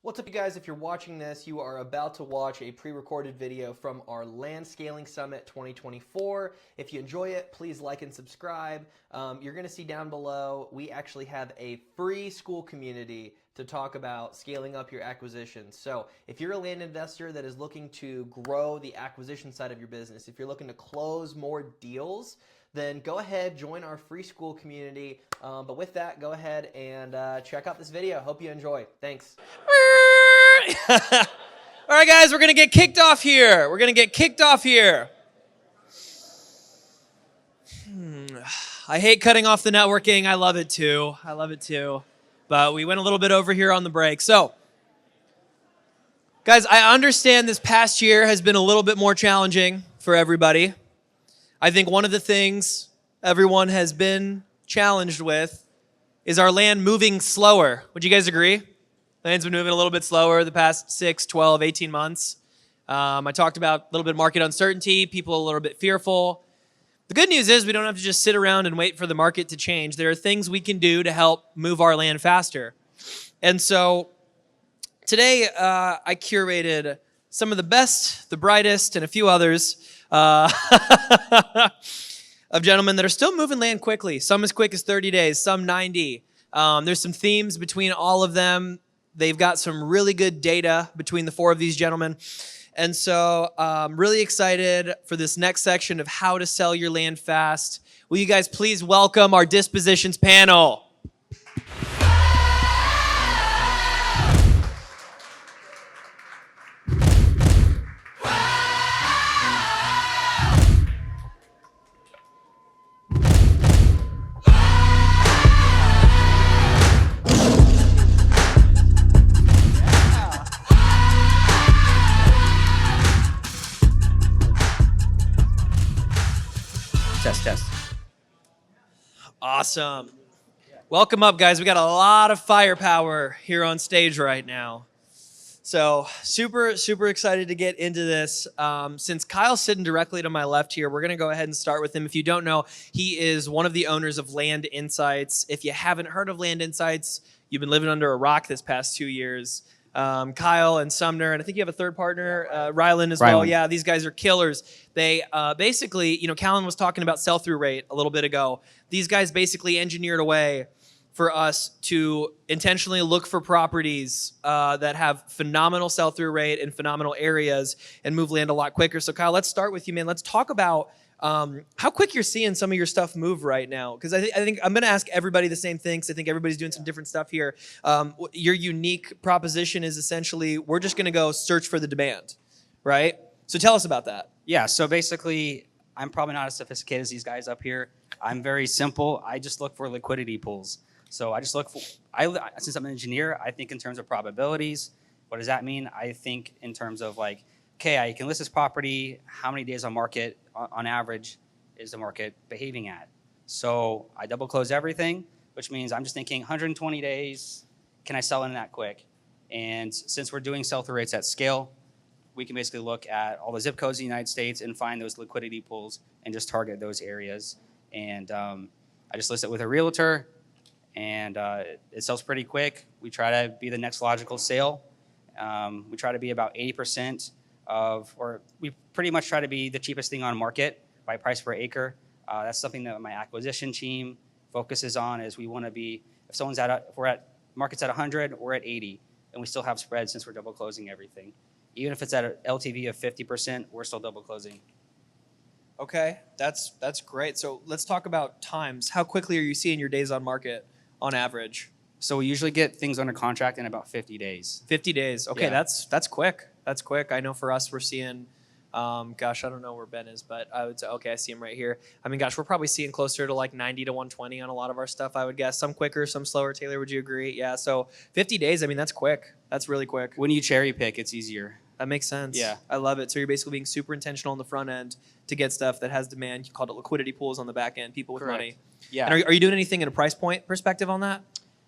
What's up, you guys? If you're watching this, you are about to watch a pre-recorded video from our Land Scaling Summit 2024. If you enjoy it, please like and subscribe. You're going to see down below, we actually have a free school community to talk about scaling up your acquisitions. So if you're a land investor that is looking to grow the acquisition side of your business, if you're looking to close more deals, then go ahead, join our free school community. But with that, go ahead and check out this video. Hope you enjoy. Thanks. All right, guys, we're going to get kicked off here. I hate cutting off the networking. I love it too. But we went a little bit over here on the break. So, guys, I understand this past year has been a little bit more challenging for everybody. I think one of the things everyone has been challenged with is our land moving slower. Would you guys agree? Land's been moving a little bit slower the past 6, 12, 18 months. I talked about a little bit of market uncertainty, people a little bit fearful. The good news is we don't have to just sit around and wait for the market to change. There are things we can do to help move our land faster. And so today I curated some of the best, the brightest, and a few others of gentlemen that are still moving land quickly. Some as quick as 30 days, some 90. There's some themes between all of them. They've got some really good data between the four of these gentlemen. And so I'm really excited for this next section of how to sell your land fast. Will you guys please welcome our Dispositions panel? Test. Awesome. Welcome up, guys. We got a lot of firepower here on stage right now. So super excited to get into this. Since Kyle's sitting directly to my left here, we're going to go ahead and start with him. If you don't know, he is one of the owners of Land Insights. If you haven't heard of Land Insights, you've been living under a rock this past 2 years. Kyle and Sumner, and I think you have a third partner, Rylan as well. Yeah, these guys are killers. They basically, Callan was talking about sell-through rate a little bit ago. These guys basically engineered a way for us to intentionally look for properties that have phenomenal sell-through rate in phenomenal areas and move land a lot quicker. So Kyle, let's start with you, man. Let's talk about how quick you're seeing some of your stuff move right now. Because I think I'm going to ask everybody the same thing, because I think everybody's doing some different stuff here. Your unique proposition is essentially, we're just going to go search for the demand, right? So tell us about that. Yeah, so basically, I'm probably not as sophisticated as these guys up here. I'm very simple. I just look for liquidity pools. So I just look for, since I'm an engineer, I think in terms of probabilities. What does that mean? I think in terms of like, okay, I can list this property, how many days on market, on average, is the market behaving at? So I double close everything, which means I'm just thinking 120 days, can I sell in that quick? And since we're doing sell-through rates at scale, we can basically look at all the zip codes in the United States and find those liquidity pools and just target those areas. And I just list it with a realtor, and it sells pretty quick. We try to be the next logical sale. We try to be about 80% or we pretty much try to be the cheapest thing on market by price per acre. That's something that my acquisition team focuses on. Is we want to be, if we're at market's at 100, we're at 80, and we still have spread since we're double closing everything. Even if it's at an LTV of 50%, we're still double closing. Okay, that's great. So let's talk about times. How quickly are you seeing your days on market on average? So we usually get things under contract in about 50 days. 50 days. Okay, Yeah. that's quick. That's quick. I know for us, we're seeing, I don't know where Ben is, but I would say, okay, I see him right here. I mean, we're probably seeing closer to like 90 to 120 on a lot of our stuff, I would guess. Some quicker, some slower. Taylor, would you agree? Yeah, so 50 days, I mean, that's quick. That's really quick. When you cherry pick, it's easier. That makes sense. Yeah. I love it. So you're basically being super intentional on the front end to get stuff that has demand. You called it liquidity pools on the back end, people with Correct. money. Yeah. And are you doing anything in a price point perspective on that?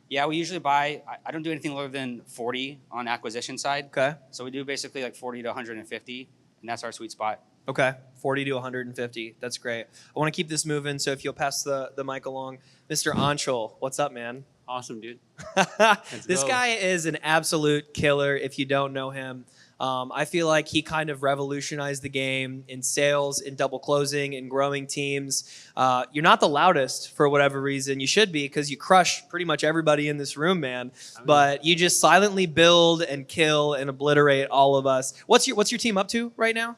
Yeah, we usually buy, I don't do anything lower than 40 on acquisition side. Okay. So we do basically like 40 to 150, and that's our sweet spot. Okay, 40 to 150. That's great. I want to keep this moving, so if you'll pass the mic along. Mr. Anshul, what's up, man? Awesome, dude. This go. guy is an absolute killer if you don't know him. I feel like he kind of revolutionized the game in sales, in double closing, in growing teams. You're not the loudest for whatever reason. You should be because you crush pretty much everybody in this room, man. But you just silently build and kill and obliterate all of us. What's your team up to right now?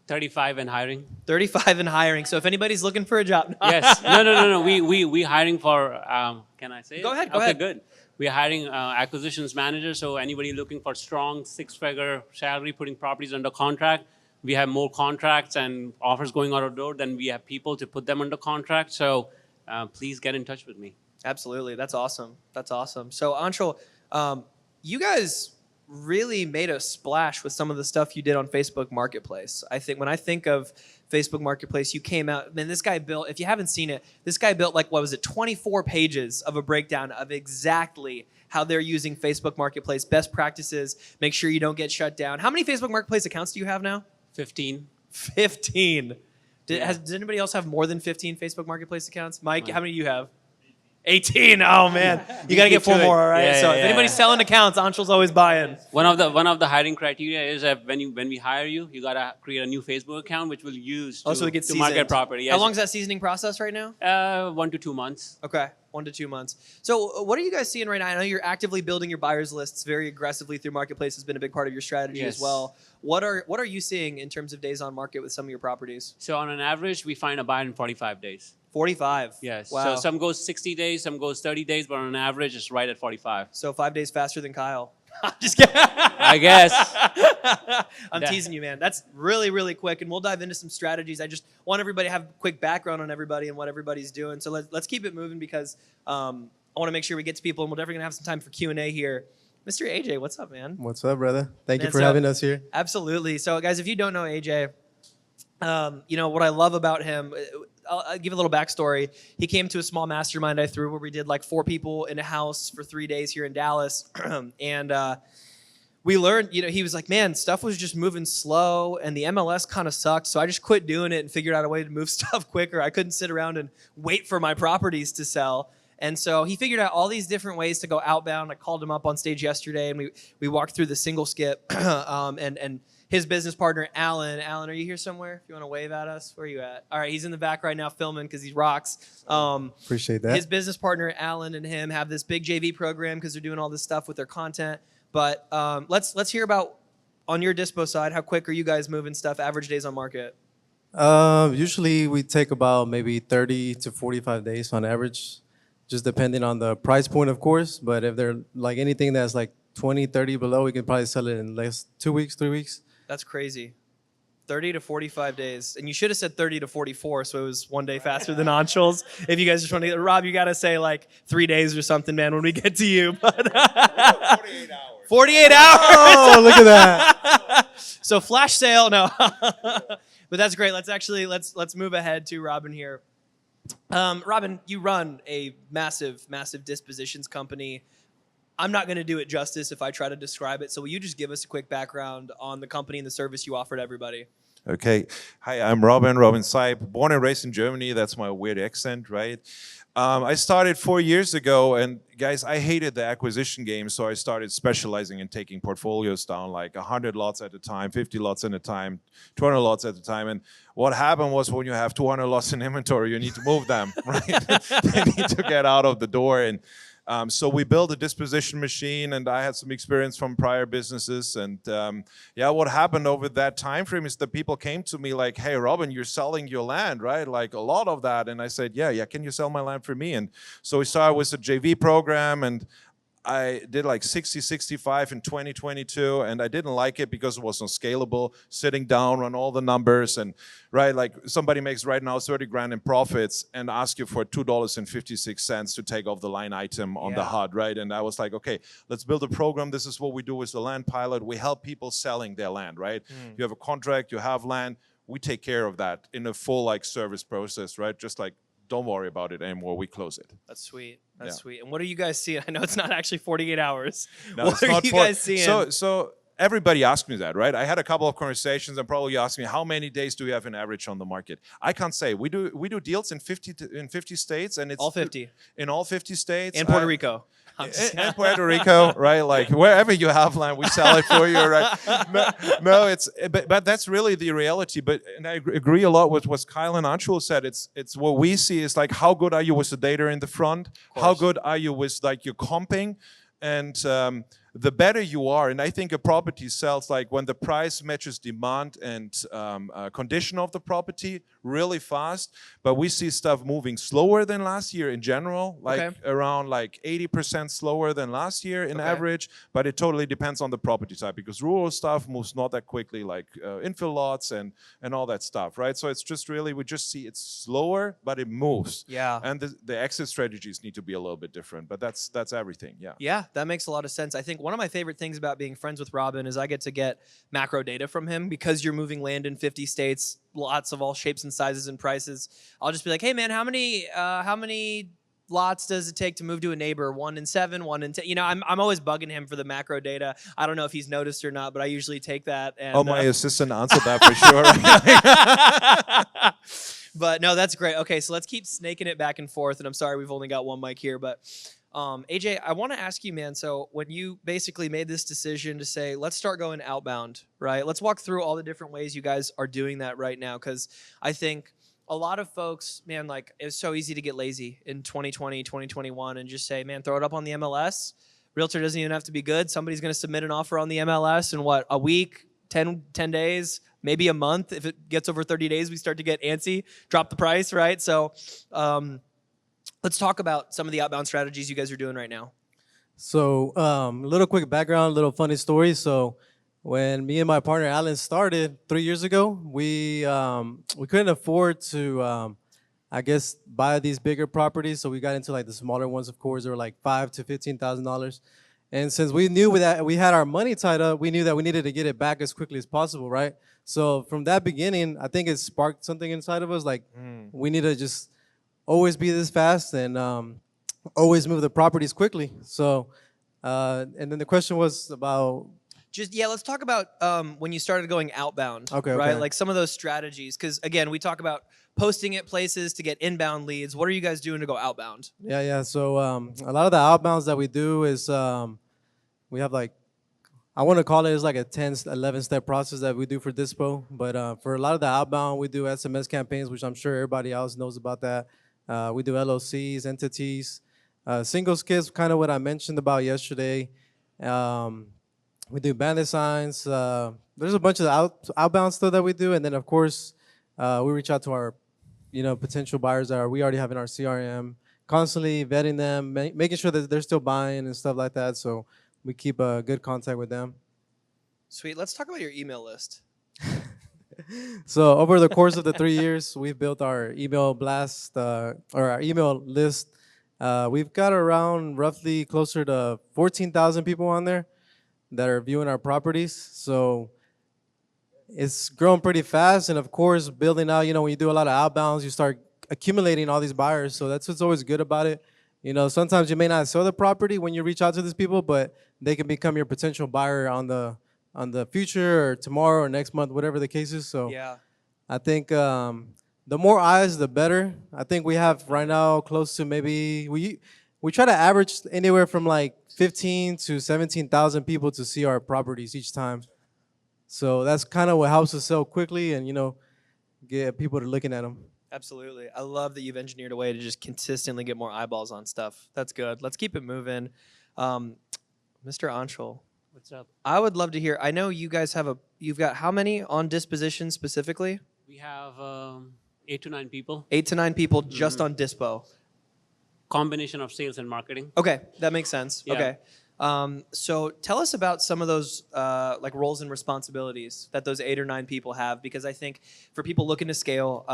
35 and hiring. 35 and hiring. So if anybody's looking for a job, Yes. No. We hiring for. Can I say? Go it? ahead, go okay, ahead. good. We're hiring acquisitions manager. So anybody looking for strong 6-figure salary, putting properties under contract. We have more contracts and offers going out the door than we have people to put them under contract. So please get in touch with me. Absolutely. That's awesome. That's awesome. So, Anshul, you guys really made a splash with some of the stuff you did on Facebook Marketplace. I think when I think of Facebook Marketplace, you came out, man, this guy built, if you haven't seen it, this guy built 24 pages of a breakdown of exactly how they're using Facebook Marketplace, best practices, make sure you don't get shut down. How many Facebook Marketplace accounts do you have now? 15. 15. Does anybody else have more than 15 Facebook Marketplace accounts? Mike, how many do you have? 18. Oh man, you gotta get 4 more. All right. Yeah, so yeah, if anybody's selling accounts, Anshul's always buying. One of the hiring criteria is that when we hire you, you gotta create a new Facebook account which we'll use to, So it gets to market seasoned. property. Yes. How long is that seasoning process right now? 1 to 2 months. Okay, 1 to 2 months. So what are you guys seeing right now? I know you're actively building your buyers lists very aggressively through Marketplace. Has been a big part of your strategy as Yes. well. What are you seeing in terms of days on market with some of your properties? So on an average, we find a buyer in 45 days. 45. Yes. Wow. So some goes 60 days, some goes 30 days, but on an average, it's right at 45. So 5 days faster than Kyle. I'm just kidding. I guess. I'm teasing you, man. That's really, really quick, and we'll dive into some strategies. I just want everybody to have a quick background on everybody and what everybody's doing. So let's keep it moving because I want to make sure we get to people, and we're definitely going to have some time for Q&A here. Mr. AJ, what's up, man? What's up, brother? Thank Man, you for so- having us here. Absolutely. So, guys, if you don't know AJ, what I love about him, I'll give a little backstory. He came to a small mastermind I threw where we did 4 people in a house for 3 days here in Dallas. And we learned, he was like, man, stuff was just moving slow and the MLS kind of sucked. So I just quit doing it and figured out a way to move stuff quicker. I couldn't sit around and wait for my properties to sell. And so he figured out all these different ways to go outbound. I called him up on stage yesterday and we walked through the single skip and his business partner, Alan. Alan, are you here somewhere? If you want to wave at us, where are you at? All right, he's in the back right now filming because he rocks. Appreciate that. His business partner, Alan, and him have this big JV program because they're doing all this stuff with their content. But let's hear about, on your dispo side, how quick are you guys moving stuff, average days on market? Usually we take about maybe 30 to 45 days on average, just depending on the price point, of course. But if they're anything that's 20, 30 below, we can probably sell it in less 2 weeks, 3 weeks. That's crazy. 30 to 45 days. And you should have said 30 to 44, so it was 1 day faster than Anshul's. If you guys just want to get, Rob, you got to say 3 days or something, man, when we get to you. But 48 hours. 48 hours! Oh, look at that. So flash sale, no. But that's great. Let's move ahead to Robin here. Robin, you run a massive, massive dispositions company. I'm not going to do it justice if I try to describe it. So will you just give us a quick background on the company and the service you offer to everybody? Okay. Hi, I'm Robin Seib, born and raised in Germany. That's my weird accent, right? I started 4 years ago, and guys, I hated the acquisition game, so I started specializing in taking portfolios down 100 lots at a time, 50 lots at a time, 200 lots at a time. And what happened was when you have 200 lots in inventory, you need to move them, right? They need to get out of the door. And so we built a disposition machine, and I had some experience from prior businesses. And what happened over that time frame is that people came to me like, hey, Robin, you're selling your land, right? A lot of that. And I said, yeah, can you sell my land for me? And so we started with a JV program, and I did 60, 65 in 2022, and I didn't like it because it wasn't scalable. Sitting down, run all the numbers, and somebody makes right now 30 grand in profits and ask you for $2.56 to take off the line item on the HUD, right? And I was like, okay, let's build a program. This is what we do with the land pilot. We help people selling their land, right? You have a contract, you have land. We take care of that in a full service process, right? Just don't worry about it anymore. We close it. That's sweet. That's sweet. And what are you guys seeing? I know it's not actually 48 hours. No, What it's are not you for- guys seeing? So everybody asks me that, right? I had a couple of conversations and probably asked me, how many days do we have in average on the market? I can't say. We do deals in 50 states, and it's All 50. in all 50 states And Puerto Rico. and Puerto Rico, right? Like wherever you have land, we sell it for you, right? No, but that's really the reality. But and I agree a lot with what Kyle and Anshul said. It's what we see is like, how good are you with the data in the front? How good are you with like your comping? And the better you are, and I think a property sells like when the price matches demand and condition of the property really fast. But we see stuff moving slower than last year in general, like around like 80% slower than last year in average. But it totally depends on the property type, because rural stuff moves not that quickly, like infill lots and all that stuff, right? So it's just really, we just see it's slower, but it moves. Yeah. And the exit strategies need to be a little bit different, but that's everything. Yeah. Yeah, that makes a lot of sense. I think one of my favorite things about being friends with Robin is I get to get macro data from him, because you're moving land in 50 states, lots of all shapes and sizes and prices. I'll just be like, hey man, how many lots does it take to move to a neighbor? 1 in 7, 1 in 10. You know, I'm always bugging him for the macro data. I don't know if he's noticed or not, but I usually take that. And, my assistant answered that for sure. But no, that's great. Okay, so let's keep snaking it back and forth. And I'm sorry we've only got one mic here, but AJ, I want to ask you, man, so when you basically made this decision to say, let's start going outbound, right? Let's walk through all the different ways you guys are doing that right now, because I think a lot of folks, man, like it's so easy to get lazy in 2020, 2021 and just say, man, throw it up on the MLS. Realtor doesn't even have to be good. Somebody's going to submit an offer on the MLS in what, a week, 10 days, maybe a month. If it gets over 30 days, we start to get antsy, drop the price, right? So let's talk about some of the outbound strategies you guys are doing right now. So a little quick background, little funny story. So when me and my partner Alan started 3 years ago, we couldn't afford to, I guess, buy these bigger properties. So we got into like the smaller ones. Of course, they were like $5,000 to $15,000. And since we knew that we had our money tied up, we knew that we needed to get it back as quickly as possible, right? So from that beginning, I think it sparked something inside of us. Like we need to just always be this fast and always move the properties quickly. So, and then the question was about. Let's talk about when you started going outbound, okay. Right? Like some of those strategies, because again, we talk about posting at places to get inbound leads. What are you guys doing to go outbound? Yeah. So a lot of the outbounds that we do is we have like, I want to call it as like a 10, 11 step process that we do for Dispo. But for a lot of the outbound, we do SMS campaigns, which I'm sure everybody else knows about that. We do LOCs, entities, single skits, kind of what I mentioned about yesterday. We do bandit signs. There's a bunch of outbound stuff that we do. And then, of course, we reach out to our, potential buyers that we already have in our CRM, constantly vetting them, making sure that they're still buying and stuff like that. So we keep a good contact with them. Sweet. Let's talk about your email list. So over the course of the 3 years, we've built our email blast or our email list. We've got around roughly closer to 14,000 people on there that are viewing our properties. So it's grown pretty fast. And of course, building out, when you do a lot of outbounds, you start accumulating all these buyers. So that's what's always good about it. Sometimes you may not sell the property when you reach out to these people, but they can become your potential buyer on the future or tomorrow or next month, whatever the case is. So yeah, I think the more eyes, the better. I think we have right now close to maybe, we try to average anywhere from like 15 to 17,000 people to see our properties each time. So that's kind of what helps us sell quickly and, get people to looking at them. absolutely. I love that you've engineered a way to just consistently get more eyeballs on stuff. That's good. Let's keep it moving. Mr. Anshul. What's up? I would love to hear. I know you guys you've got how many on Dispositions specifically? We have 8 to 9 people. 8 to 9 people just on Dispo. Combination of sales and marketing. Okay, that makes sense. Yeah. Okay. So tell us about some of those like roles and responsibilities that those 8 or 9 people have, because I think for people looking to scale,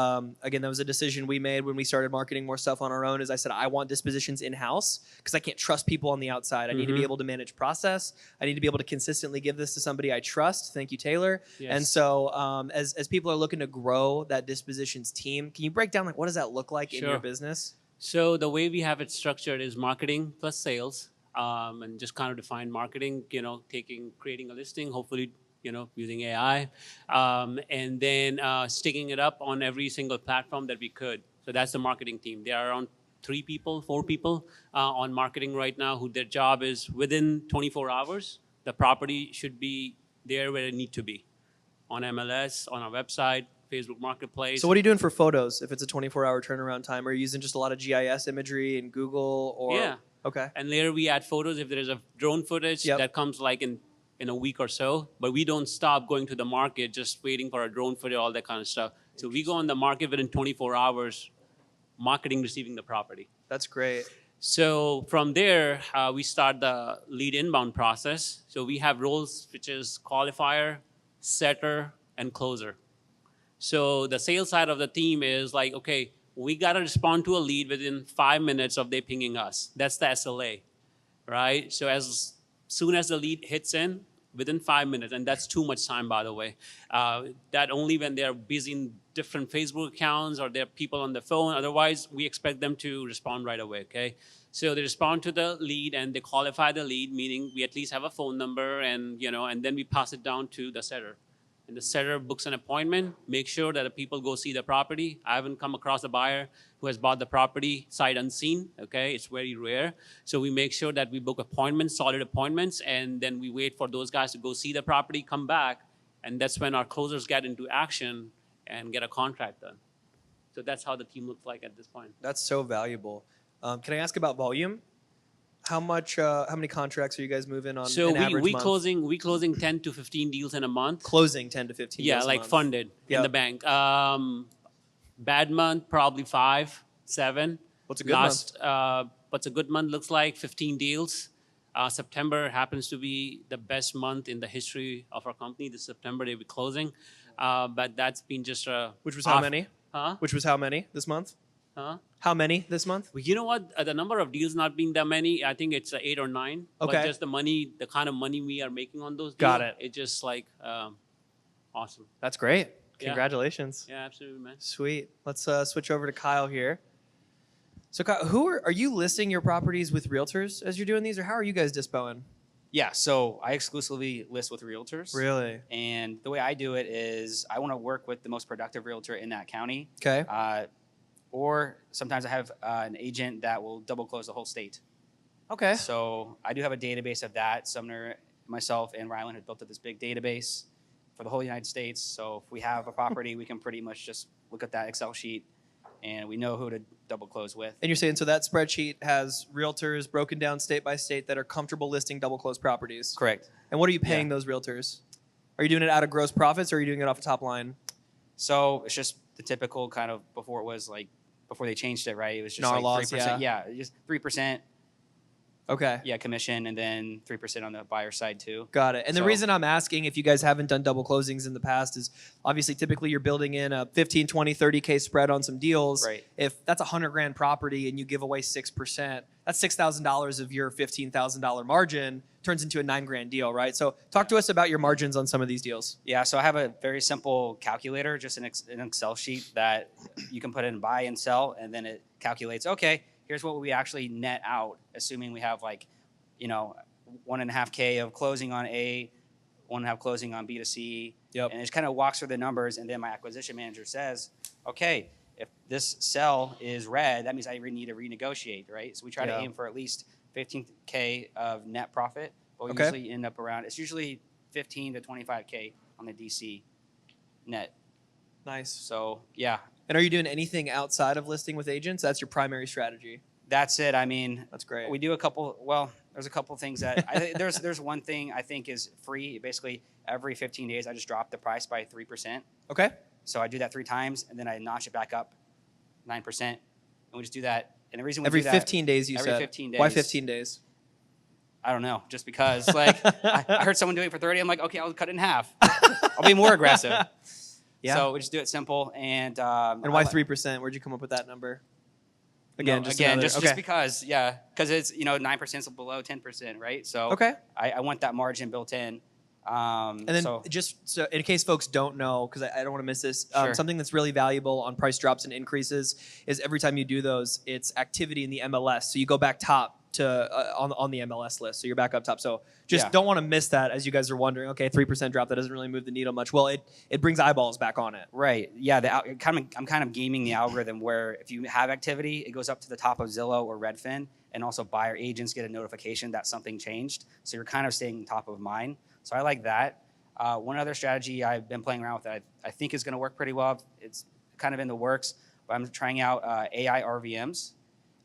again, that was a decision we made when we started marketing more stuff on our own. Is I said I want Dispositions in-house because I can't trust people on the outside. I need to be able to manage process. I need to be able to consistently give this to somebody I trust. Thank you, Taylor. Yes. And so as people are looking to grow that Dispositions team, can you break down like what does that look like in your business? So the way we have it structured is marketing plus sales, and just kind of define marketing, creating a listing, hopefully, using AI, and then sticking it up on every single platform that we could. So that's the marketing team. There are around 4 people on marketing right now who their job is within 24 hours, the property should be there where it need to be, on MLS, on our website, Facebook Marketplace. So what are you doing for photos if it's a 24-hour turnaround time? Are you using just a lot of GIS imagery in Google or? Yeah. Okay. And later we add photos if there is a drone footage that comes like in a week or so. But we don't stop going to the market just waiting for a drone footage, all that kind of stuff. So we go on the market within 24 hours, marketing receiving the property. That's great. So from there, we start the lead inbound process. So we have roles which is qualifier, setter, and closer. So the sales side of the team is like, okay, we got to respond to a lead within 5 minutes of they pinging us. That's the SLA, right? So as soon as the lead hits in, within 5 minutes, and that's too much time, by the way. That only when they're busy in different Facebook accounts or there are people on the phone. Otherwise, we expect them to respond right away, okay? So they respond to the lead and they qualify the lead, meaning we at least have a phone number and, and then we pass it down to the setter. And the setter books an appointment, make sure that the people go see the property. I haven't come across a buyer who has bought the property sight unseen, okay? It's very rare. So we make sure that we book appointments, solid appointments, and then we wait for those guys to go see the property, come back, and that's when our closers get into action and get a contract done. So that's how the team looks like at this point. That's so valuable. Can I ask about volume? How many contracts are you guys moving on So an average we month? closing 10 to 15 deals in a month. Closing 10 to 15 Yeah, deals a like month. funded in the bank. Bad month, probably 5, 7. What's a good month? What's a good month looks like 15 deals. September happens to be the best month in the history of our company. This September they'll be closing, but that's been just a. Which was how many? Huh? Which was how many this month? Huh? How many this month? Well, you know what? The number of deals not being that many. I think it's 8 or 9. Okay. But just the money, the kind of money we are making on those deals. Got it. It's just like awesome. That's great. Yeah. Congratulations. Yeah, absolutely, man. Sweet. Let's switch over to Kyle here. So Kyle, are you listing your properties with realtors as you're doing these, or how are you guys dispoing? Yeah, so I exclusively list with realtors. Really? And the way I do it is I want to work with the most productive realtor in that county. Okay. Or sometimes I have an agent that will double close the whole state. Okay. So I do have a database of that. Sumner, myself, and Rylan have built up this big database for the whole United States. So if we have a property, we can pretty much just look at that Excel sheet and we know who to double close with. And you're saying so that spreadsheet has realtors broken down state by state that are comfortable listing double closed properties. Correct. And what are you paying those realtors? Are you doing it out of gross profits or are you doing it off the top line? So it's just the typical kind of before they changed it, right? It was just NAR like laws, 3%. Yeah, just 3%. Okay. Yeah, commission, and then 3% on the buyer side too. Got it. And the So- reason I'm asking if you guys haven't done double closings in the past is obviously typically you're building in a 15, 20, 30K spread on some deals. Right. If that's $100,000 property and you give away 6%, that's $6,000 of your $15,000 margin turns into a $9,000 deal, right? So talk to us about your margins on some of these deals. Yeah, so I have a very simple calculator, just an Excel sheet that you can put in buy and sell, and then it calculates, okay, here's what we actually net out, assuming we have 1.5K of closing on A, 1.5 closing on B to C. Yep. And it just kind of walks through the numbers, and then my acquisition manager says, okay, if this sell is red, that means I need to renegotiate, right? So we try to aim for at least 15K of net profit, but we usually end up around, it's usually 15 to 25K on the DC net. Nice. So yeah, And are you doing anything outside of listing with agents? That's your primary strategy. that's it. I mean, That's great. we do there's a couple things that there's one thing I think is free. Basically, every 15 days, I just drop the price by 3%. Okay. So I do that 3 times, and then I notch it back up 9%, and we just do that. And the reason we Every do that, 15 days, you every said. 15 Why days. 15 days? I don't know, just because I heard someone doing it for 30. I'm like, okay, I'll cut it in half. I'll be more aggressive. Yeah. So we just do it simple, and And why 3%? Where'd you come up with that number? Again, just because it's 9% is below 10%, right? So Okay. I want that margin built in. And then just so in case folks don't know, because I don't want to miss this, Sure. something that's really valuable on price drops and increases is every time you do those, it's activity in the MLS. So you go back top to on the MLS list. So you're back up top. So just Yeah. don't want to miss that as you guys are wondering. Okay, 3% drop, that doesn't really move the needle much. Well, it brings eyeballs back on it. Right. Yeah. I'm kind of gaming the algorithm where if you have activity, it goes up to the top of Zillow or Redfin, and also buyer agents get a notification that something changed. So you're kind of staying top of mind. So I like that. One other strategy I've been playing around with that I think is going to work pretty well. It's kind of in the works, but I'm trying out AI RVMs.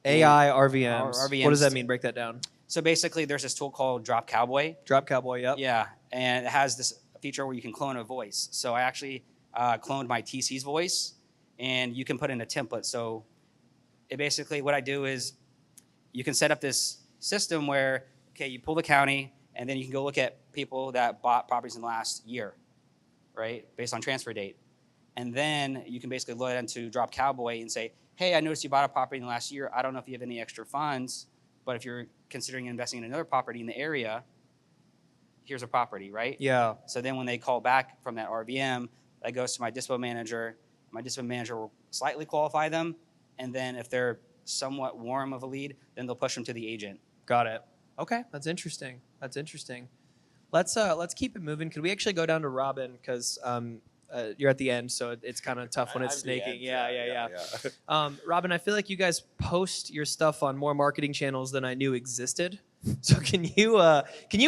AI RVMs. RVMs. What does that mean? Break that down. So basically, there's this tool called Drop Cowboy. Drop Cowboy, yep. Yeah, and it has this feature where you can clone a voice. So I actually cloned my TC's voice, and you can put in a template. So it basically, what I do is you can set up this system where, okay, you pull the county, and then you can go look at people that bought properties in the last year, right, based on transfer date. And then you can basically load into Drop Cowboy and say, hey, I noticed you bought a property in the last year. I don't know if you have any extra funds, but if you're considering investing in another property in the area, here's a property, right? Yeah. So then when they call back from that RVM, that goes to my dispo manager. My dispo manager will slightly qualify them, and then if they're somewhat warm of a lead, then they'll push them to the agent. Got it. Okay, that's interesting. That's interesting. Let's keep it moving. Could we actually go down to Robin, because you're at the end, so it's kind of tough when it's snaking. Yeah. Robin, I feel like you guys post your stuff on more marketing channels than I knew existed. So can you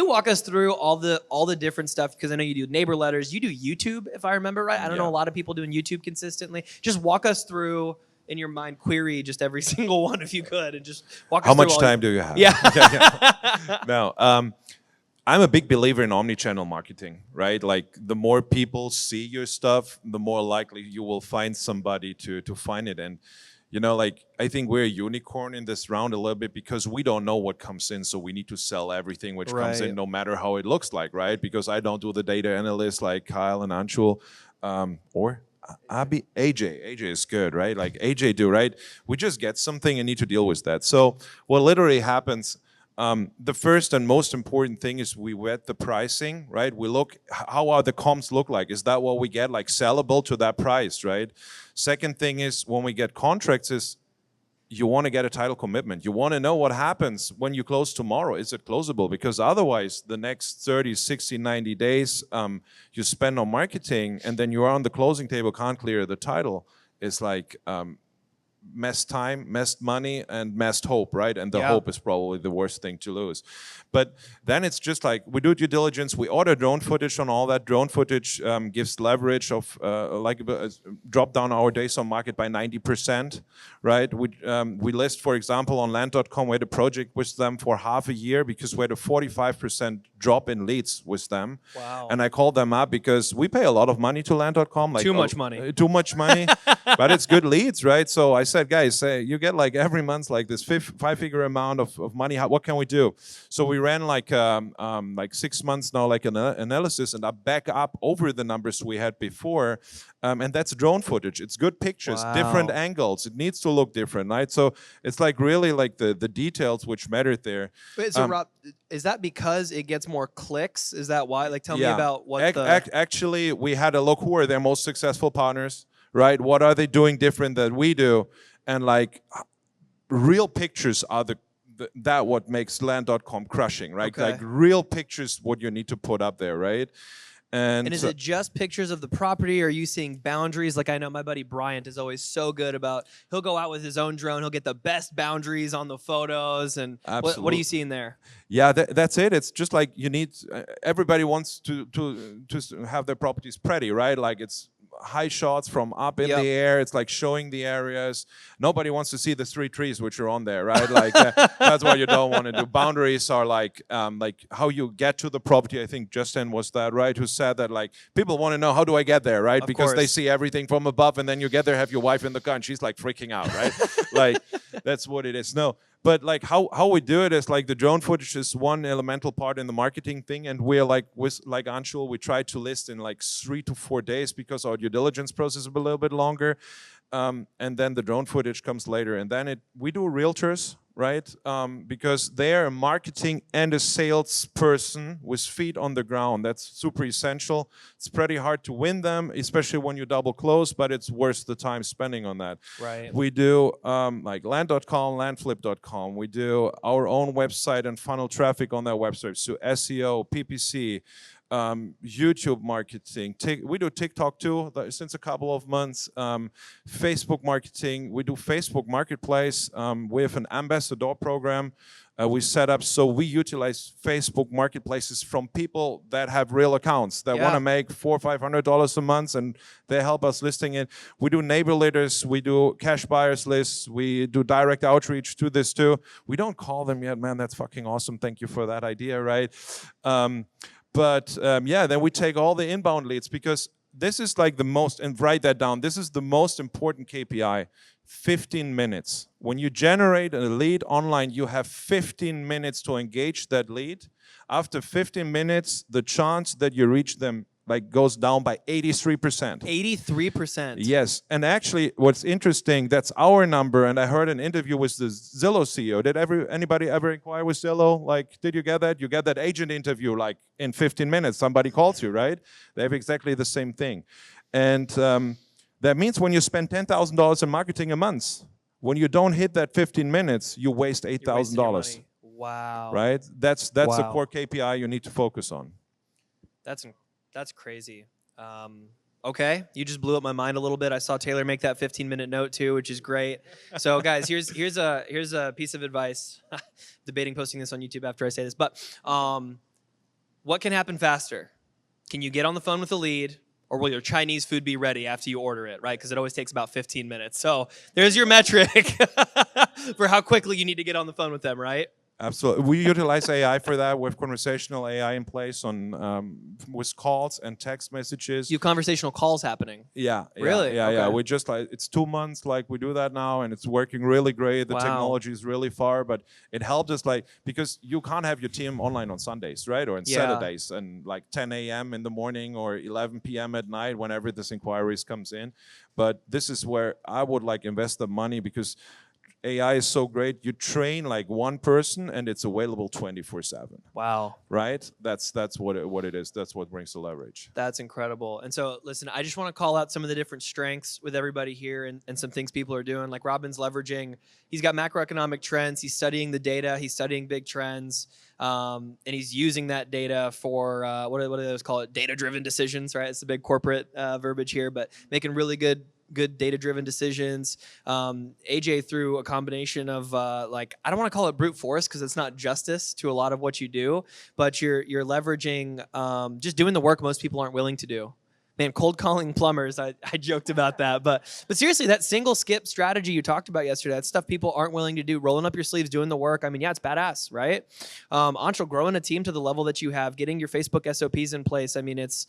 walk us through all the different stuff? Because I know you do neighbor letters, you do YouTube, if I remember right. I don't know a lot of people doing YouTube consistently. Just walk us through, in your mind, query just every single one if you could, and just walk us How through. much time do you have? Yeah. No. I'm a big believer in omni-channel marketing, right? Like the more people see your stuff, the more likely you will find somebody to find it. And like I think we're a unicorn in this round a little bit because we don't know what comes in, so we need to sell everything which comes in, no matter how it looks like, right? Because I don't do the data analyst like Kyle and Anshul, or Abi, AJ. AJ is good, right? Like AJ do, right? We just get something and need to deal with that. So what literally happens, the first and most important thing is we vet the pricing, right? We look, how are the comps look like? Is that what we get, like sellable to that price, right? Second thing is when we get contracts is you want to get a title commitment. You want to know what happens when you close tomorrow. Is it closable? Because otherwise the next 30, 60, 90 days you spend on marketing and then you're on the closing table, can't clear the title. It's like messed time, messed money, and messed hope, right? And the hope is probably the worst thing to lose. But then it's just like we do due diligence. We order drone footage on all that. Drone footage gives leverage of drop down our days on market by 90%, right? We list, for example, on land.com, we had a project with them for half a year because we had a 45% drop in leads with them. Wow. And I called them up because we pay a lot of money to land.com. Like Too much money. Too much money, but it's good leads, right? So I said, guys, you get like every month like this five-figure amount of money. What can we do? So we ran like 6 months now, like an analysis, and I back up over the numbers we had before, and that's drone footage. It's good pictures, different angles. It needs to look different, right? So it's like really like the details which mattered there. Wait, so Rob, is that because it gets more clicks? Is that why? Like, tell me about what Actually, we had a look who are their most successful partners, right? What are they doing different than we do? And like real pictures are that what makes land.com crushing, right? Okay. Like real pictures, what you need to put up there, right? And is it just pictures of the property? Or are you seeing boundaries? Like I know my buddy Bryant is always so good about, he'll go out with his own drone, he'll get the best boundaries on the photos. And what are you seeing there? Yeah, that's it. It's just like you need, everybody wants to have their properties pretty, right? Like it's high shots from up in the air. It's like showing the areas. Nobody wants to see the 3 trees which are on there, right? Like that's what you don't want to do. Boundaries are like how you get to the property. I think Justin was that, right? Who said that like people want to know, how do I get there, right? Because they see everything from above, and then you get there, have your wife in the car, and she's like freaking out, right? Like that's what it is. No. But like how we do it is like the drone footage is one elemental part in the marketing thing, and we're like with like Anshul, we try to list in like 3 to 4 days because our due diligence process is a little bit longer, and then the drone footage comes later, and then we do realtors, right? Because they're a marketing and a salesperson with feet on the ground. That's super essential. It's pretty hard to win them, especially when you double close, but it's worth the time spending on that. Right. We do like land.com, landflip.com. We do our own website and funnel traffic on that website. So SEO, PPC, YouTube marketing. We do TikTok too since a couple of months. Facebook marketing. We do Facebook Marketplace. We have an ambassador program we set up, so we utilize Facebook Marketplaces from people that have real accounts that want to make $400 or $500 a month, and they help us listing it. We do neighbor letters. We do cash buyers lists. We do direct outreach to this too. We don't call them yet, man. That's fucking awesome. Thank you for that idea, right? Then we take all the inbound leads, because this is like the most, and write that down, this is the most important KPI, 15 minutes. When you generate a lead online, you have 15 minutes to engage that lead. After 15 minutes, the chance that you reach them goes down by 83%. 83%. Yes, and actually, what's interesting, that's our number. And I heard an interview with the Zillow CEO. Did anybody ever inquire with Zillow? Did you get that? You get that agent interview in 15 minutes. Somebody calls you, right? They have exactly the same thing, and that means when you spend $10,000 in marketing a month, when you don't hit that 15 minutes, you waste $8,000. Wow. Right? That's a core KPI you need to focus on. That's crazy. Okay, you just blew up my mind a little bit. I saw Taylor make that 15-minute note too, which is great. So guys, here's a piece of advice. Debating posting this on YouTube after I say this, but what can happen faster? Can you get on the phone with a lead, or will your Chinese food be ready after you order it, right? Because it always takes about 15 minutes. So there's your metric for how quickly you need to get on the phone with them, right? Absolutely. We utilize AI for that. We have conversational AI in place with calls and text messages. You have conversational calls happening. Yeah. Really? Yeah. We just it's 2 months we do that now, and it's working really great. The technology is really far, but it helped us because you can't have your team online on Sundays, right? Or on Saturdays and 10 a.m. in the morning or 11 p.m. at night whenever this inquiries comes in. But this is where I would invest the money, because AI is so great. You train one person, and it's available 24/7. Wow. Right? That's what it is. That's what brings the leverage. That's incredible. And so, listen, I just want to call out some of the different strengths with everybody here, and some things people are doing. Like Robin's leveraging. He's got macroeconomic trends. He's studying the data. He's studying big trends. And he's using that data for, what do they call it? Data-driven decisions, right? It's the big corporate verbiage here, but making really good data-driven decisions. Ajay, through a combination of I don't want to call it brute force, because it's not justice to a lot of what you do, but you're leveraging just doing the work most people aren't willing to do. Man, cold calling plumbers, I joked about that, but seriously, that single skip strategy you talked about yesterday, that's stuff people aren't willing to do. Rolling up your sleeves, doing the work. I mean, yeah, it's badass, right? Anshul, growing a team to the level that you have, getting your Facebook SOPs in place. I mean, it's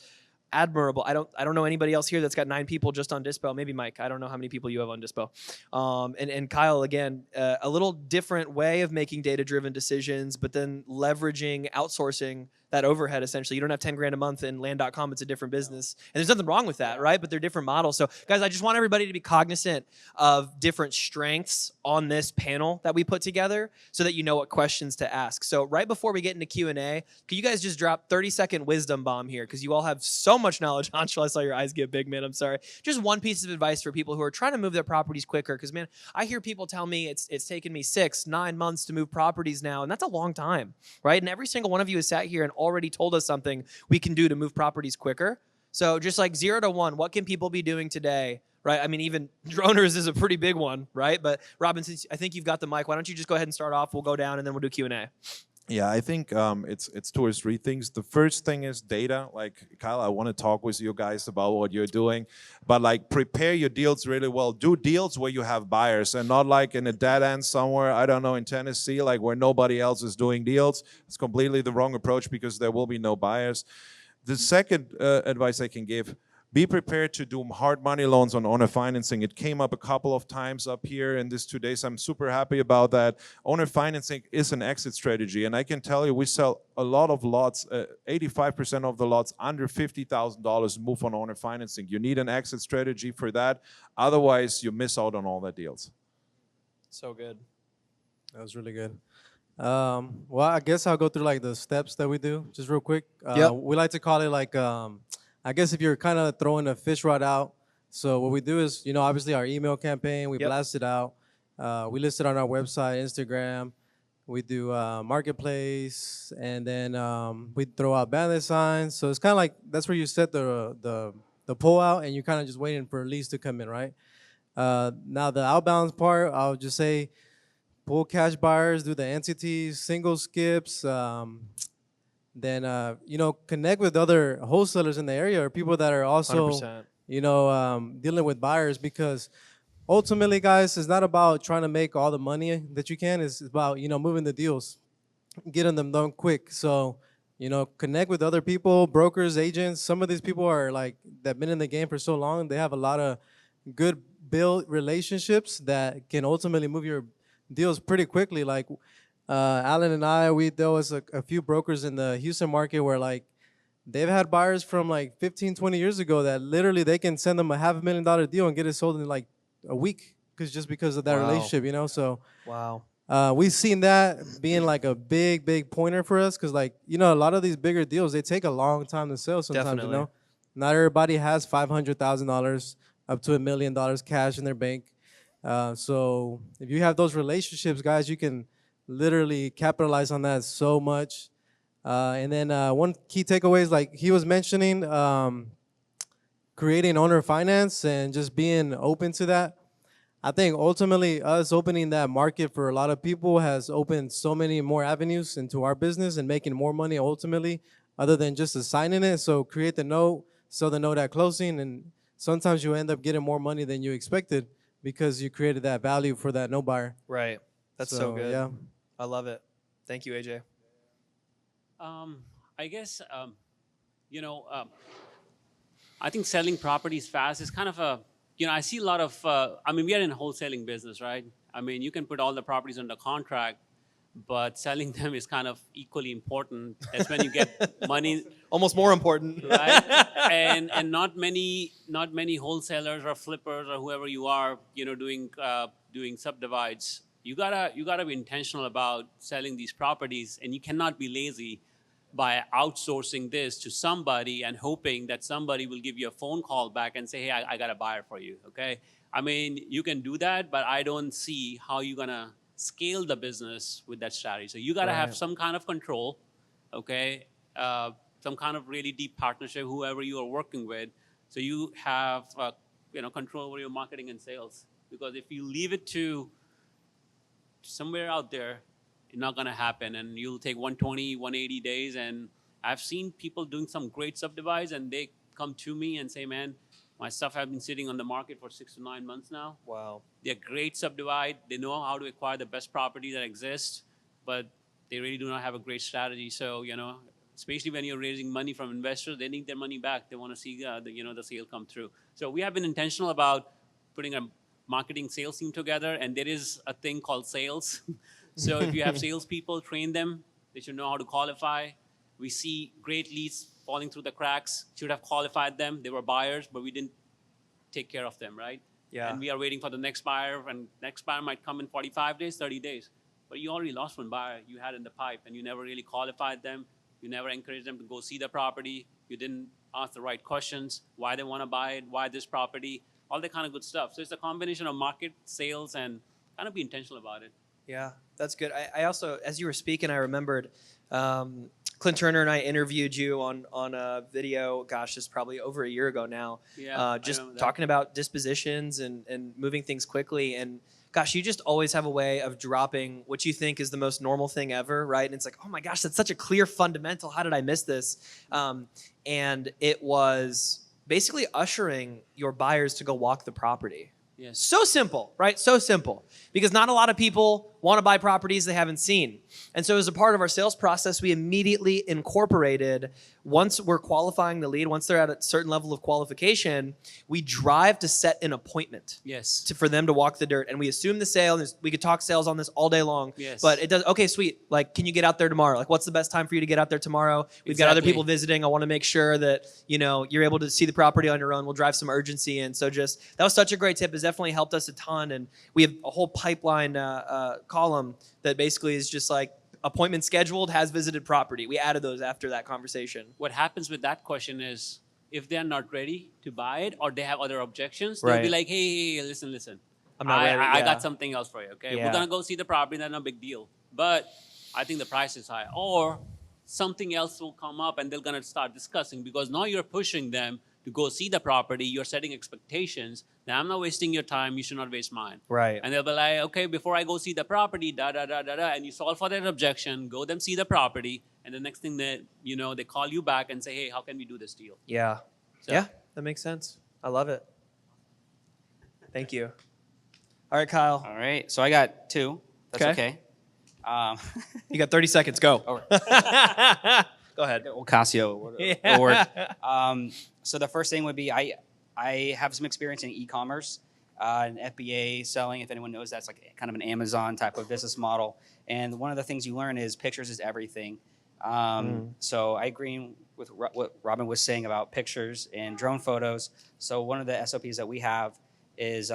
admirable. I don't know anybody else here that's got 9 people just on Dispo. Maybe Mike. I don't know how many people you have on Dispo. And Kyle, again, a little different way of making data-driven decisions, but then leveraging outsourcing that overhead. Essentially, you don't have 10 grand a month in land.com. It's a different business, and there's nothing wrong with that, right? But they're different models. So guys, I just want everybody to be cognizant of different strengths on this panel that we put together, so that you know what questions to ask. So right before we get into Q&A, can you guys just drop 30-second wisdom bomb here? Because you all have so much knowledge. Anshul, I saw your eyes get big, man. I'm sorry. Just one piece of advice for people who are trying to move their properties quicker. Because, man, I hear people tell me it's taken me 6-9 months to move properties now, and that's a long time, right? And every single one of you has sat here and already told us something we can do to move properties quicker. So just 0 to 1, what can people be doing today, right? I mean, even droners is a pretty big one, right? But Robin, since I think you've got the mic, why don't you just go ahead and start off? We'll go down, and then we'll do Q&A. Yeah, I think it's 2 or 3 things. The first thing is data. Kyle, I want to talk with you guys about what you're doing, but prepare your deals really well. Do deals where you have buyers, and not in a dead end somewhere, I don't know, in Tennessee, where nobody else is doing deals. It's completely the wrong approach, because there will be no buyers. The second advice I can give: be prepared to do hard money loans on owner financing. It came up a couple of times up here in these 2 days. I'm super happy about that. Owner financing is an exit strategy, and I can tell you, we sell a lot of lots. 85% of the lots under $50,000 move on owner financing. You need an exit strategy for that. Otherwise, you miss out on all the deals. So good. That was really good. Well, I guess I'll go through like the steps that we do, just real quick. Yep. We like to call it like, I guess if you're kind of throwing a fish rod out. So what we do is, obviously our email campaign, we Yep. blast it out. We list it on our website, Instagram. We do marketplace, and then we throw out bandit signs. So it's kind of like that's where you set the pull out, and you're kind of just waiting for leads to come in, right? Now the outbound part, I'll just say pull cash buyers, do the entities, single skips, then connect with other wholesalers in the area or people that are also 100%. dealing with buyers, because ultimately, guys, it's not about trying to make all the money that you can. It's about moving the deals, getting them done quick. So connect with other people, brokers, agents. Some of these people are like that been in the game for so long. They have a lot of good build relationships that can ultimately move your deals pretty quickly. Like Alan and I, there was a few brokers in the Houston market where like they've had buyers from like 15, 20 years ago that literally they can send them a $500,000 deal and get it sold in like a week because of that Wow. relationship. So Wow. we've seen that being like a big pointer for us, because like a lot of these bigger deals, they take a long time to sell sometimes. Definitely. Not everybody has $500,000 up to $1 million cash in their bank. So if you have those relationships, guys, you can literally capitalize on that so much. And then one key takeaway is like he was mentioning, creating owner finance and just being open to that. I think ultimately us opening that market for a lot of people has opened so many more avenues into our business and making more money ultimately, other than just assigning it. So create the note, sell the note at closing, and sometimes you end up getting more money than you expected because you created that value for that note buyer. Right. That's so good. Yeah. I love it. Thank you, AJ. I guess, I think selling properties fast is kind of I see a lot of, we are in a wholesaling business, right? I mean, you can put all the properties under contract, but selling them is kind of equally important. That's when you get money. Almost more important. Right? and not many wholesalers or flippers or whoever you are, doing subdivides. You gotta be intentional about selling these properties, and you cannot be lazy by outsourcing this to somebody and hoping that somebody will give you a phone call back and say, hey, I got a buyer for you, okay? I mean, you can do that, but I don't see how you're gonna scale the business with that strategy. So you gotta have some kind of control, okay? Some kind of really deep partnership, whoever you are working with. So you have, control over your marketing and sales. Because if you leave it to somewhere out there, it's not going to happen, and you'll take 120, 180 days. And I've seen people doing some great subdivides, and they come to me and say, man, my stuff has been sitting on the market for 6 to 9 months now. Wow. They're great subdivide. They know how to acquire the best property that exists, but they really do not have a great strategy. So, especially when you're raising money from investors, they need their money back. They want to see the sale come through. So we have been intentional about putting a marketing sales team together, and there is a thing called sales. So if you have salespeople, train them. They should know how to qualify. We see great leads falling through the cracks. Should have qualified them. They were buyers, but we didn't take care of them, right? Yeah. And we are waiting for the next buyer, and next buyer might come in 45 days, 30 days. But you already lost one buyer you had in the pipe, and you never really qualified them. You never encouraged them to go see the property. You didn't ask the right questions, why they want to buy it, why this property, all that kind of good stuff. So it's a combination of market, sales, and kind of be intentional about it. Yeah, that's good. I also, as you were speaking, I remembered Clint Turner and I interviewed you on a video, gosh, it's probably over a year ago now. Yeah, just talking about dispositions and moving things quickly. And gosh, you just always have a way of dropping what you think is the most normal thing ever, right? And it's like, oh my gosh, that's such a clear fundamental. How did I miss this? And it was basically ushering your buyers to go walk the property. Yes. So simple, right? So simple. Because not a lot of people want to buy properties they haven't seen. And so as a part of our sales process, we immediately incorporated, once we're qualifying the lead, once they're at a certain level of qualification, we drive to set an appointment. Yes. For them to walk the dirt. And we assume the sale, and we could talk sales on this all day long. Yes. But it does, okay, sweet. Like, can you get out there tomorrow? Like, what's the best time for you to get out there tomorrow? We've got other people visiting. I want to make sure that, you're able to see the property on your own. We'll drive some urgency in. So that was such a great tip. It's definitely helped us a ton. And we have a whole pipeline column that basically is just like appointment scheduled, has visited property. We added those after that conversation. What happens with that question is if they're not ready to buy it or they have other objections, they'll be Right. like, hey, listen. I'm not ready. I Yeah. got something else for you, okay? Yeah. We're going to go see the property, that's no big deal. But I think the price is high. Or something else will come up and they're going to start discussing because now you're pushing them to go see the property. You're setting expectations. Now, I'm not wasting your time. You should not waste mine. Right. And they'll be like, okay, before I go see the property, and you solve for that objection, go them see the property, and the next thing that, they call you back and say, hey, how can we do this deal? Yeah. So- Yeah, that makes sense. I love it. Thank you. All right, Kyle. All right. So I got 2. That's okay. You got 30 seconds. Go. All Go ahead. Ocasio. Yeah. Or, so the first thing would be I have some experience in e-commerce, and FBA selling. If anyone knows, that's like kind of an Amazon type of business model. And one of the things you learn is pictures is everything. So I agree with what Robin was saying about pictures and drone photos. So one of the SOPs that we have is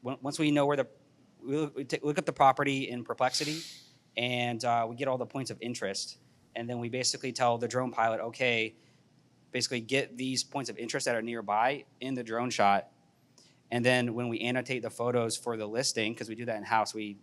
once we know where we look at the property in Perplexity, and we get all the points of interest. And then we basically tell the drone pilot, okay, basically get these points of interest that are nearby in the drone shot. And then when we annotate the photos for the listing, because we do that in-house, we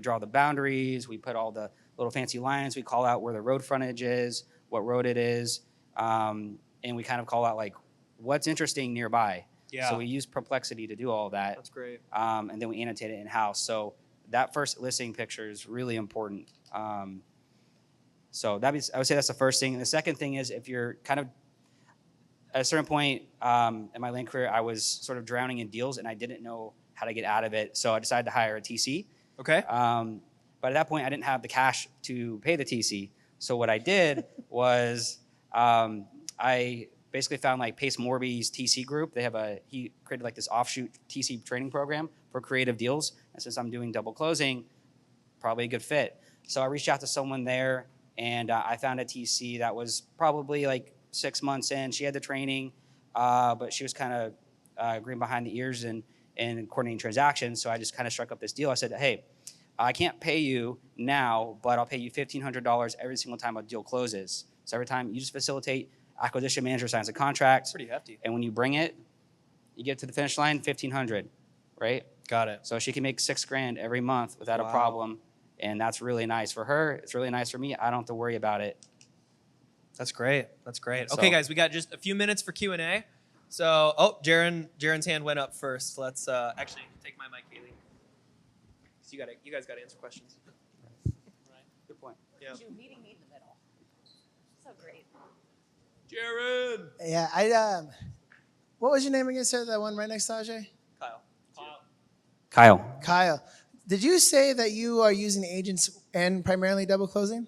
draw the boundaries, we put all the little fancy lines, we call out where the road frontage is, what road it is, and we kind of call out like what's interesting nearby. Yeah. So we use Perplexity to do all that. That's great. And then we annotate it in-house. So that first listing picture is really important. So I would say that's the first thing. And the second thing is if you're kind of at a certain point in my land career, I was sort of drowning in deals and I didn't know how to get out of it. So I decided to hire a TC. Okay. But at that point, I didn't have the cash to pay the TC. So what I did was I basically found like Pace Morby's TC group. He created like this offshoot TC training program for creative deals. And since I'm doing double closing, probably a good fit. So I reached out to someone there and I found a TC that was probably like 6 months in. She had the training, but she was kind of green behind the ears and coordinating transactions. So I just kind of struck up this deal. I said, hey, I can't pay you now, but I'll pay you $1,500 every single time a deal closes. So every time you just facilitate, acquisition manager signs a contract. Pretty hefty. And when you bring it, you get to the finish line, $1,500, right? Got it. So she can make $6,000 every month without Wow. a problem. And that's really nice for her. It's really nice for me. I don't have to worry about it. That's great. That's great. So- Okay, guys, we got just a few minutes for Q&A. So, Jaren's hand went up first. Let's actually take my mic, Haley. So you guys got to answer questions. Good point. Yeah. You meeting me in the middle. So great. Jaren. Yeah, what was your name again, sir? That one right next to Ajay? Kyle. Kyle. Did you say that you are using agents and primarily double closing?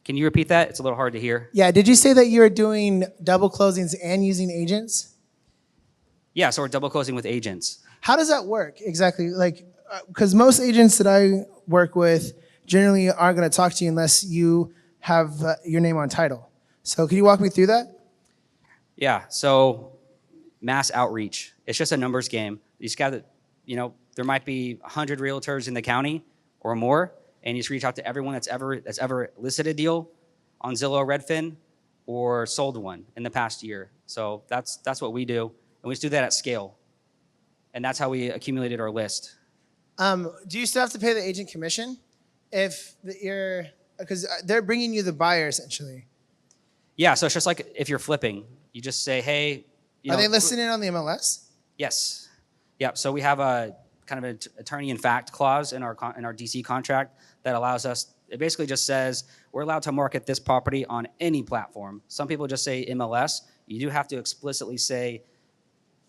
Can you repeat that? It's a little hard to hear. Yeah, did you say that you're doing double closings and using agents? Yeah, so we're double closing with agents. How does that work exactly? Like, because most agents that I work with generally aren't going to talk to you unless you have your name on title. So can you walk me through that? Yeah, so mass outreach. It's just a numbers game. You just got to, there might be 100 realtors in the county or more, and you just reach out to everyone that's ever listed a deal on Zillow or Redfin or sold one in the past year. So that's what we do, and we just do that at scale. And that's how we accumulated our list. Do you still have to pay the agent commission because they're bringing you the buyer essentially? Yeah, so it's just like if you're flipping, you just say, hey, Are they listing it on the MLS? Yes. Yeah. So we have a kind of an attorney in fact clause in our DC contract that allows us. It basically just says we're allowed to market this property on any platform. Some people just say MLS. You do have to explicitly say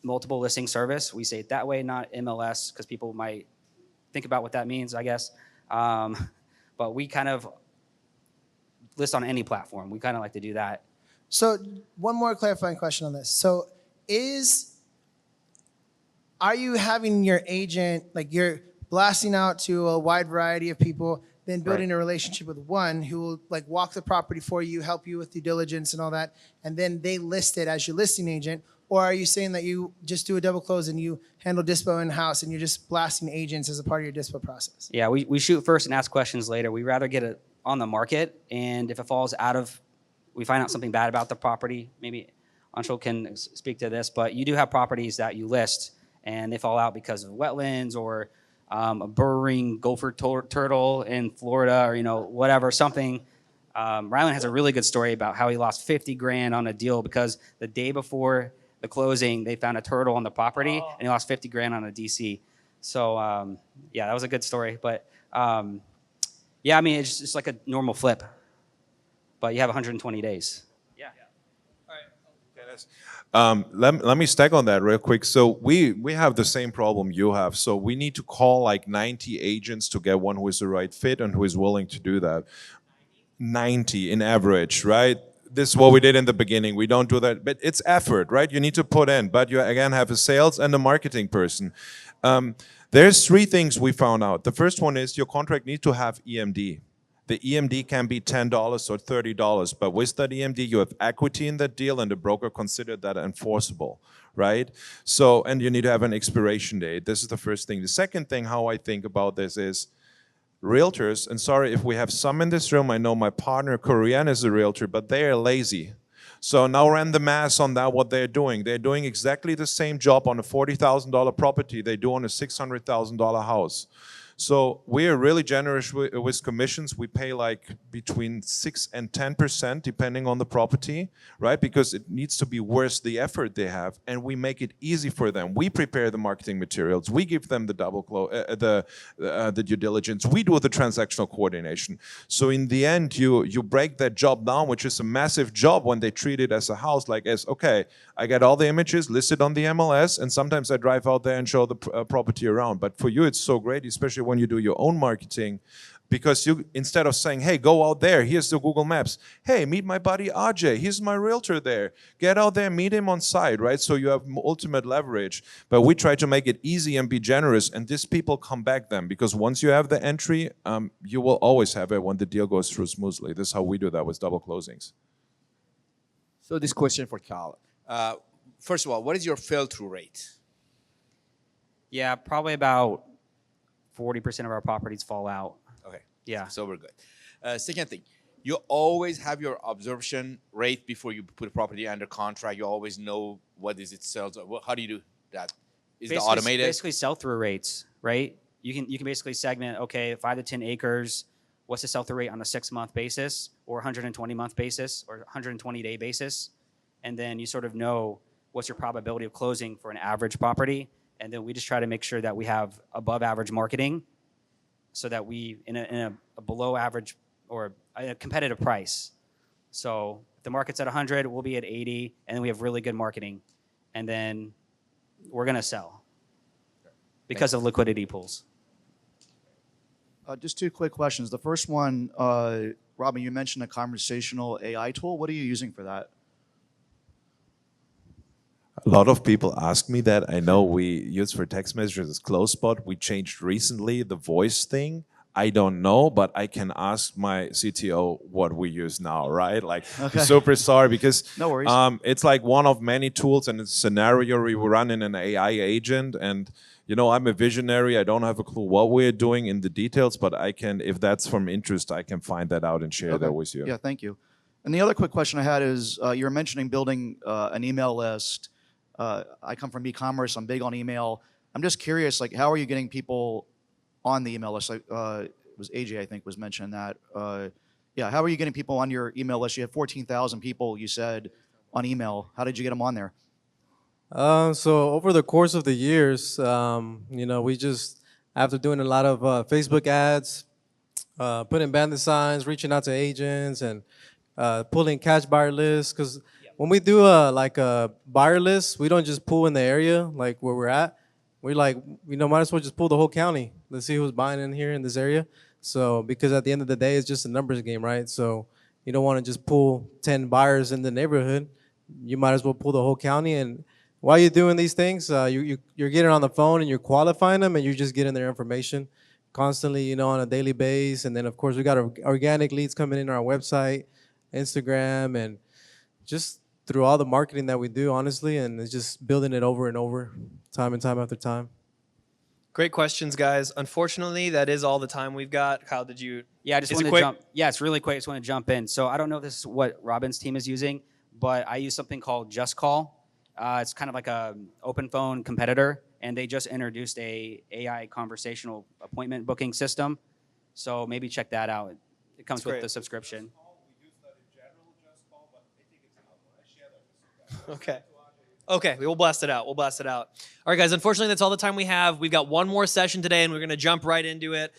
multiple listing service. We say it that way, not MLS, because people might think about what that means, I guess. But we kind of list on any platform. We kind of like to do that. So one more clarifying question on this. So are you having your agent, like you're blasting out to a wide variety of people, then building a relationship with one who will like walk the property for you, help you with due diligence and all that, and then they list it as your listing agent? Or are you saying that you just do a double close and you handle dispo in-house and you're just blasting agents as a part of your dispo process? Yeah, we shoot first and ask questions later. We rather get it on the market, and if it falls out of, we find out something bad about the property, maybe Anshul can speak to this, but you do have properties that you list and they fall out because of wetlands or a burrowing gopher turtle in Florida, or whatever, something. Rylan has a really good story about how he lost 50 grand on a deal because the day before the closing, they found a turtle on the property and he lost 50 grand on a DC. So yeah, that was a good story. But yeah, I mean, it's just like a normal flip, but you have 120 days. Yeah. Let me stack on that real quick. So we have the same problem you have. So we need to call like 90 agents to get one who is the right fit and who is willing to do that. 90 in average, right? This is what we did in the beginning. We don't do that, but it's effort, right? You need to put in, but you again have a sales and a marketing person. There's three things we found out. The first one is your contract needs to have EMD. The EMD can be $10 or $30, but with that EMD, you have equity in that deal, and the broker considered that enforceable, right? So, and you need to have an expiration date. This is the first thing. The second thing, how I think about this is, realtors, and sorry if we have some in this room, I know my partner Korean is a realtor, but they are lazy. So now ran the math on that, what they're doing. They're doing exactly the same job on a $40,000 property they do on a $600,000 house. So we are really generous with commissions. We pay like between 6 and 10% depending on the property, right? Because it needs to be worth the effort they have, and we make it easy for them. We prepare the marketing materials. We give them the the due diligence. We do the transactional coordination. So in the end, you break that job down, which is a massive job when they treat it as a house, like as, okay, I get all the images listed on the MLS, and sometimes I drive out there and show the property around. But for you, it's so great, especially when you do your own marketing, because you, instead of saying, hey, go out there, here's the Google Maps, hey, meet my buddy Ajay, he's my realtor there, get out there, meet him on site, right? So you have ultimate leverage. But we try to make it easy and be generous, and these people come back then, because once you have the entry, you will always have it when the deal goes through smoothly. This is how we do that with double closings. So this question for Kyle. First of all, what is your fail-through rate? Yeah, probably about 40% of our properties fall out. Okay. Yeah. So we're good. Second thing, you always have your absorption rate before you put a property under contract. You always know what is it sells. How do you do that? Is it automated? Basically sell-through rates, right? You can basically segment, okay, 5 to 10 acres, what's the sell-through rate on a 6-month basis or 120-month basis or 120-day basis? And then you sort of know what's your probability of closing for an average property. And then we just try to make sure that we have above average marketing so that we, in a below average or a competitive price. So if the market's at 100, we'll be at 80, and then we have really good marketing. And then we're going to sell because of liquidity pools. Just two quick questions. The first one, Robin, you mentioned a conversational AI tool. What are you using for that? A lot of people ask me that. I know we use for text messages as CloseSpot. We changed recently the voice thing. I don't know, but I can ask my CTO what we use now, right? Like, Okay. super sorry, because No worries. It's like one of many tools, and it's a scenario we run in an AI agent. And I'm a visionary. I don't have a clue what we're doing in the details, but I can, if that's from interest, I can find that out and share that with you. Yeah, thank you. And the other quick question I had is, you were mentioning building an email list. I come from e-commerce. I'm big on email. I'm just curious, like, how are you getting people on the email list? Like, it was Ajay, I think, was mentioning that. Yeah, how are you getting people on your email list? You have 14,000 people, you said, on email. How did you get them on there? So over the course of the years, we just, after doing a lot of Facebook ads, putting bandit signs, reaching out to agents, and pulling cash buyer lists, because when we do a buyer list, we don't just pull in the area like where we're at. We might as well just pull the whole county. Let's see who's buying in here in this area. So because at the end of the day, it's just a numbers game, right? So you don't want to just pull 10 buyers in the neighborhood. You might as well pull the whole county. And while you're doing these things, you're getting on the phone and you're qualifying them, and you're just getting their information constantly, on a daily basis. And then of course we got organic leads coming in on our website, Instagram, and just through all the marketing that we do, honestly, and it's just building it over and over, time and time after time. Great questions, guys. Unfortunately, that is all the time we've got. Kyle, did you? Yeah, I just Is it wanted to quick? jump. Yeah, it's really quick. I just want to jump in. So I don't know if this is what Robin's team is using, but I use something called Just Call. It's kind of like a open phone competitor, and they just introduced a AI conversational appointment booking system. So maybe check that out. It comes That's with great. the subscription. Okay. Okay, we'll blast it out. We'll blast it out. All right, guys, unfortunately, that's all the time we have. We've got one more session today, and we're going to jump right into it.